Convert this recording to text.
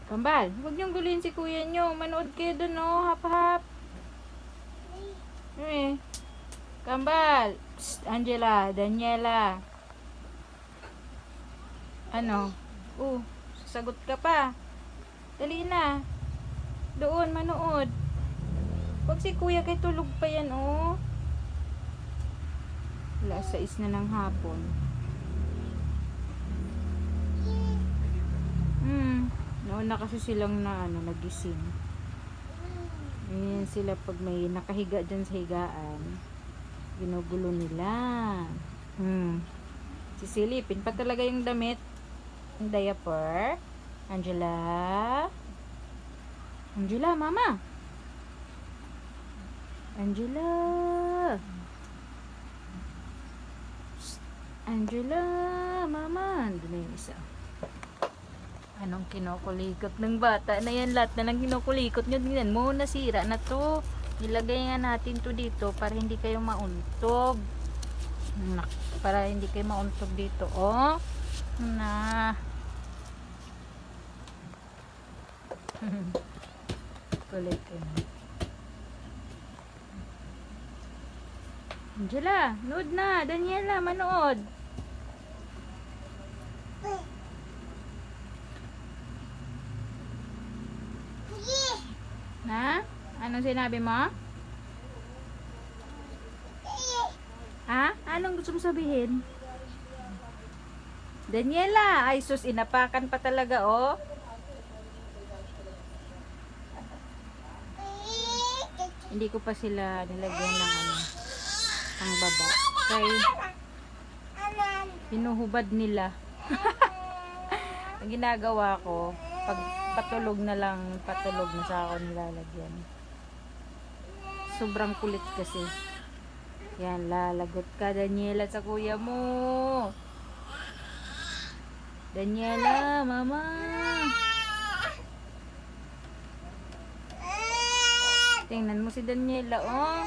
Kambal, huwag niyong gulihin si kuya niyo. Manood kayo dun, oh. Hap-hap. Kambal. Psst, Angela, Daniela. Ano? Sasagot ka pa. Dali na. Doon, manood. Huwag si kuya kay tulog pa yan, oh. 6:00 na ng hapon. Nauna kasi silang nagising. Ayan sila pag may nakahiga dyan sa higaan. Ginugulo nila. Sisilipin pa talaga yung damit. Yung diaper. Angela. Angela, mama. Angela. Psst. Angela, mama. Doon na yung isa. Anong kinukulikot ng bata na yan? Lahat na lang kinukulikot nyo. Tingnan mo, nasira na to. Nilagay nga natin to dito para hindi kayo mauntog. Para hindi kayo mauntog dito. Oh. Na. Kulit yun. Angela, nood na. Daniela, manood. Ha? Anong sinabi mo? Ha? Anong gusto mo sabihin? Daniela, ay sus, inapakan pa talaga, oh. Hindi ko pa sila nilagyan ng ang baba. Kay hinuhubad nila. Ang ginagawa ko, pag patulog na sa ako nilalagyan. Sobrang kulit kasi. Yan, lalagot ka, Daniela, sa kuya mo. Daniela, mama. Tingnan mo si Daniela, oh.